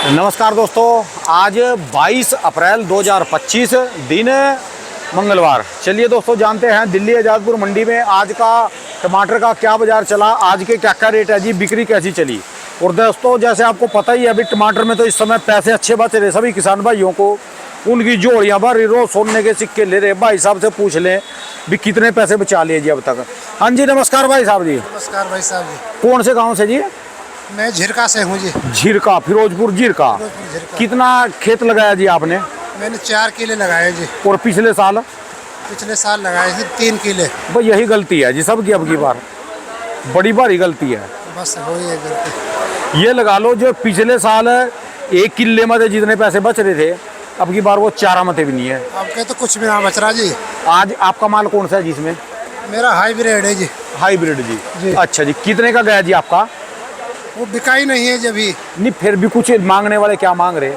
नमस्कार दोस्तों, आज 22 अप्रैल 2025 दिन मंगलवार। चलिए दोस्तों, जानते हैं दिल्ली आज़ादपुर मंडी में आज का टमाटर का क्या बाज़ार चला, आज के क्या क्या रेट है जी, बिक्री कैसी चली। और दोस्तों जैसे आपको पता ही है, अभी टमाटर में तो इस समय पैसे अच्छे बच रहे सभी किसान भाइयों को। उनकी जोड़ियाँ भर रोज सोने के सिक्के ले रहे। भाई साहब से पूछ लें भी कितने पैसे बचा लिए जी अब तक। हाँ जी, नमस्कार भाई साहब जी। नमस्कार भाई साहब जी। कौन से गाँव से जी? मैं झिरका से हूँ जी। झिरका, फिरोजपुर झिरका। कितना खेत लगाया जी आपने? मैंने 4 किले लगाए जी। और पिछले साल लगाए थे 3 किले। भाई यही गलती है जी सबकी, अब की बार बड़ी भारी गलती है। बस वही है गलती। ये लगा लो, जो पिछले साल 1 किले में जितने पैसे बच रहे थे, अब की बार वो 4 मते भी नहीं है। अब के तो कुछ भी ना बच रहा जी। आज आपका माल कौन सा है जिसमें? मेरा हाइब्रिड है जी। हाइब्रिड जी। अच्छा जी, कितने का गया जी आपका? वो बिका ही नहीं है जब भी। नहीं, फिर भी कुछ मांगने वाले क्या मांग रहे?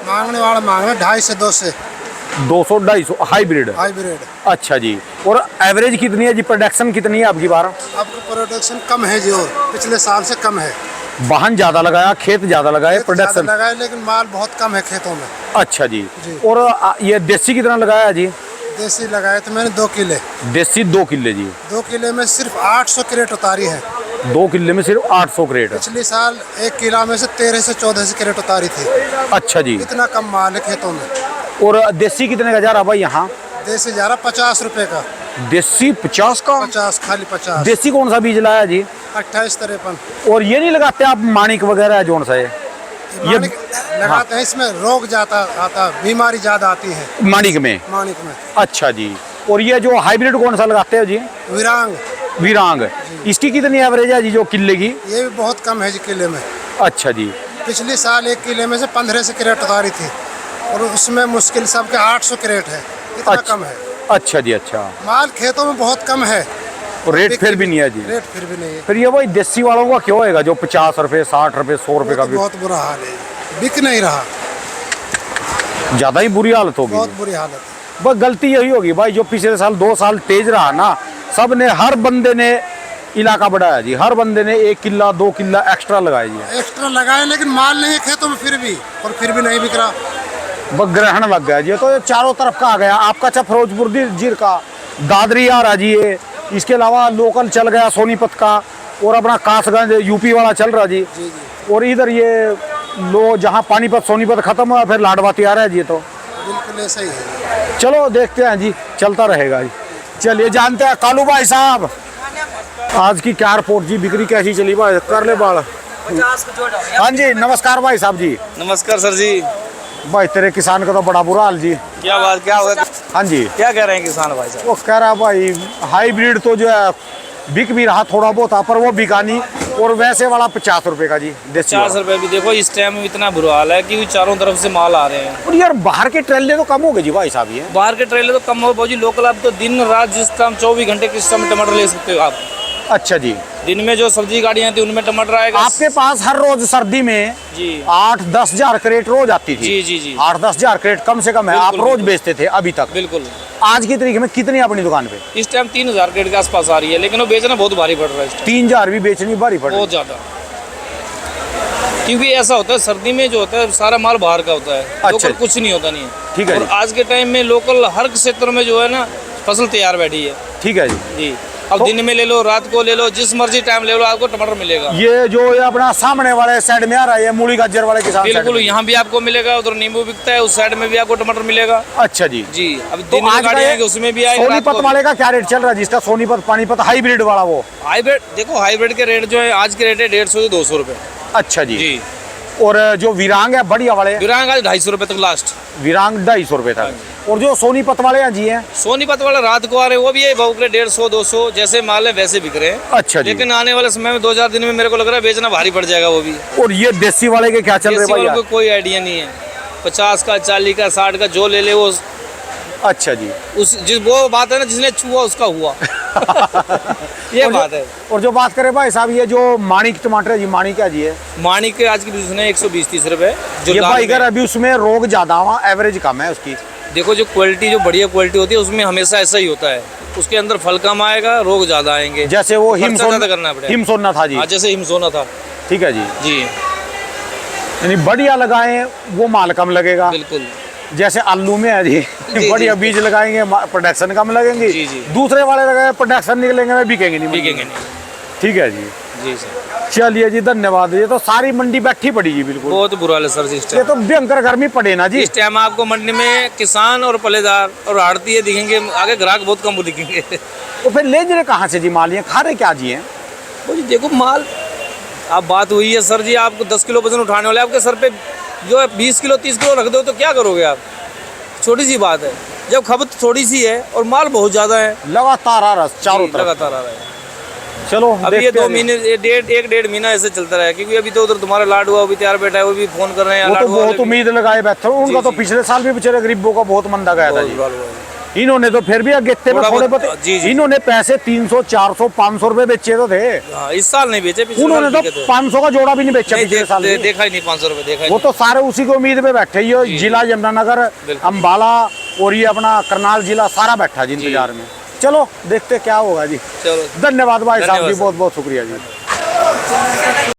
मांगने वाला मांग रहे 250 से 200। 200-250 हाइब्रिड। अच्छा जी। और एवरेज कितनी है जी, प्रोडक्शन कितनी है अब की बार? आपका प्रोडक्शन कम है जी, और पिछले साल से कम है। वाहन ज्यादा लगाया, खेत ज्यादा लगाए, प्रोडक्शन लगाया, लेकिन माल बहुत कम है खेतों में। अच्छा जी। और ये देसी कितना लगाया जी? देसी लगाए थे मैंने 2 किले। देसी 2 किले जी। 2 किले में सिर्फ 800 क्रेट उतारी है। 2 किले में सिर्फ 800 क्रेट। पिछले साल 1 किला में से 13 से 14 क्रेट उतारी थी। अच्छा जी। इतना कम माल है खेतों में। और देसी कितने का जा रहा भाई यहाँ? देसी जा रहा 50 रुपए का। देसी 50 का? 50, खाली 50। देसी कौन सा बीज लाया जी? 28-53। और ये नहीं लगाते आप माणिक वगैरह जोन सा है? ये लगाते हैं, इसमें रोग ज्यादा आता, बीमारी ज्यादा आती है माणिक में। अच्छा जी। और ये जो हाइब्रिड कौन सा लगाते हो जी? विरांग। इसकी कितनी एवरेज है जी जो किले की? ये भी बहुत कम है जी किले में। अच्छा जी। पिछले साल 1 किले में से 15 से क्रेट उतारी थी, और उसमें मुश्किल सबके 800 क्रेट है। इतना कम है। अच्छा जी। अच्छा, माल खेतों में बहुत कम है। और रेट फिर भी नहीं है जी? रेट फिर भी नहीं है। फिर ये वही देसी वालों का क्यों होएगा जो 50 रुपए, 60 रुपए, 100 रुपए का? बहुत बुरा हाल है, बिक नहीं रहा। ज्यादा ही बुरी हालत होगी। बहुत बुरी हालत। बस गलती यही होगी भाई, जो पिछले साल 2 साल तेज रहा ना, सब ने, हर बंदे ने इलाका बढ़ाया जी। हर बंदे ने 1 किला 2 किला एक्स्ट्रा लगाया जी। एक्स्ट्रा लगाए, लेकिन माल नहीं है खेतों में फिर भी, और फिर भी नहीं बिक रहा। बस ग्रहण लग गया जी, तो ये चारों तरफ का आ गया। आपका अच्छा फिरोजपुर झिरका, दादरी आ रहा जी ये। इसके अलावा लोकल चल गया सोनीपत का, और अपना कासगंज यूपी वाला चल रहा जी। और इधर ये लो, जहाँ पानीपत सोनीपत खत्म हुआ, फिर लाडवाती आ रहा है जी। तो बिल्कुल ऐसा ही है। चलो देखते हैं जी, चलता रहेगा जी। चलिए जानते हैं कालू भाई साहब, आज की क्या रिपोर्ट जी, बिक्री कैसी चली भाई? कर ले बाल। हाँ जी, नमस्कार भाई साहब जी। नमस्कार सर जी। भाई तेरे किसान का तो बड़ा बुरा हाल जी। क्या बात, क्या होगा? हाँ जी, क्या कह रहे हैं किसान भाई साहब? वो कह रहा भाई हाइब्रिड तो जो है बिक भी रहा थोड़ा बहुत, पर वो बिका नहीं। और वैसे वाला 50 रुपए का जी, देसी 50 रुपए भी। देखो इस टाइम में इतना बुरा हाल है कि चारों तरफ से माल आ रहे हैं। और यार बाहर के ट्रेले तो कम हो गए जी भाई साहब। ये बाहर के ट्रेलर तो कम हो भाजी, लोकल आप तो दिन रात जिस टाइम 24 घंटे किस समय टमाटर ले सकते हो आप। अच्छा जी। दिन में जो सब्जी गाड़ियाँ थी उनमें टमाटर आएगा आपके पास हर रोज सर्दी में जी 8-10 हजार क्रेट रोज आती थी। जी 8-10 हजार क्रेट कम से कम है, आप रोज बेचते थे अभी तक। बिल्कुल। आज की तारीख में कितनी अपनी दुकान पे? इस टाइम 3000 क्रेट के आसपास आ रही है, लेकिन वो बेचना बहुत भारी पड़ रहा है। 3000 भी बेचनी भारी पड़ रही है, बहुत ज्यादा। क्योंकि ऐसा होता है सर्दी में जो होता है सारा माल बाहर का होता है। अच्छा। लोकल कुछ नहीं होता नहीं है। ठीक है। और आज के टाइम में लोकल हर क्षेत्र में जो है ना फसल तैयार बैठी है। ठीक है जी। अब दिन में ले लो, रात को ले लो, जिस मर्जी टाइम ले लो, आपको टमाटर मिलेगा। ये जो ये अपना सामने वाले साइड में आ रहा है, मूली गाजर वाले किसान, बिल्कुल यहाँ भी आपको मिलेगा। उधर नींबू बिकता है, उस साइड में भी आपको टमाटर मिलेगा। अच्छा जी। अब दिन में गाड़ी आएगी उसमें भी आएगा। सोनीपत वाले का क्या रेट चल रहा है जिसका? सोनीपत पानीपत हाइब्रिड वाला, वो हाइब्रिड देखो, हाइब्रिड के रेट जो है आज के रेट है 150 से 200 रुपए। अच्छा जी। और जो विरांग है बढ़िया वाले? विरांग आज 250 रुपए तक लास्ट। विरांग 250 रुपए तक। और जो सोनीपत वाले हैं जी हैं? सोनीपत वाले रात को आ रहे हैं, वो भी है भाव के 150-200 जैसे माल है वैसे बिक रहे हैं। अच्छा जी। लेकिन आने वाले समय में 2-4 दिन में मेरे को लग रहा है बेचना भारी पड़ जाएगा वो भी। और ये देसी वाले के क्या चल रहे हैं भाई? कोई आइडिया नहीं है। 50 का, 40 का, 60 का जो ले ले वो। अच्छा जी। वो बात है ना, जिसने छुआ उसका हुआ। ये बात है। और जो बात करें भाई साहब, ये जो माणिक टमाटर है जी, माणिक क्या जी है? माणिक के आज की बिजनेस है 120-130 रुपए। ये भाई अगर अभी उसमें रोग ज्यादा हुआ, एवरेज कम है उसकी। देखो जो क्वालिटी, जो बढ़िया क्वालिटी होती है उसमें हमेशा ऐसा ही होता है। उसके अंदर फल कम आएगा, रोग ज्यादा आएंगे। जैसे वो हिमसोना करना पड़ेगा। हिमसोना था जी। जैसे हिमसोना था। ठीक है जी। जी। यानी बढ़िया लगाएं वो माल कम लगेगा, बिल्कुल। जैसे आलू में है जी जी, बढ़िया जी। बीज लगाएंगे प्रोडक्शन कम लगेंगे, जी, जी। दूसरे वाले लगाए प्रोडक्शन निकलेंगे में बिकेंगे नहीं, बिकेंगे नहीं। ठीक है जी। जी सर, चलिए जी, धन्यवाद। ये तो सारी मंडी बैठी पड़ी जी, बिल्कुल बहुत बुरा हाल है सर जी इस ये टाइम। तो भयंकर गर्मी पड़े ना जी। इस टाइम आपको मंडी में किसान और पलेदार और आड़ती दिखेंगे, आगे ग्राहक बहुत कम दिखेंगे। तो फिर ले जरे कहाँ से जी माल, ये खा रहे क्या जी हैं? वो जी देखो माल, आप बात हुई है सर जी, आपको 10 किलो वजन उठाने वाले आपके सर पे जो है 20 किलो 30 किलो रख दो तो क्या करोगे आप? छोटी सी बात है, जब खपत थोड़ी सी है और माल बहुत ज़्यादा है, लगातार आ रहा चारों जी, तरफ। लगातार आ रहा है। चलो अभी ये देखते 2 हैं। महीने एक डेढ़ महीना ऐसे चलता रहा है, क्योंकि अभी तो उधर तुम्हारा लाड हुआ, अभी तैयार बैठा है, वो भी फोन कर रहे हैं वो तो लाड हुआ बहुत वाले भी। उम्मीद लगाए बैठे हैं। उनका जी, तो जी। पिछले साल भी बेचारे गरीबों का बहुत मंदा गया था बहुत जी। बुरा हुआ है। इन्होंने तो फिर भी अगेते में थोड़ा थोड़े बहुत- बहुत, जी, जी। इन्होंने पैसे 300 400 500 रुपए बेचे तो थे, हाँ, इस साल नहीं बेचे, पिछले उन्होंने साल तो बिके थे। 500 का जोड़ा भी नहीं बेचा नहीं, पिछले साल भी। देखा ही नहीं 500 रुपये देखा ही वो नहीं। तो सारे उसी की उम्मीद में बैठे, ये जी, जिला यमुनानगर, बिल्कुल। अम्बाला और ये अपना करनाल जिला सारा बैठा जी इंतजार में। चलो देखते क्या होगा जी। चलो धन्यवाद भाई साहब धन्यवाद जी, सर। बहुत बहुत शुक्रिया जी।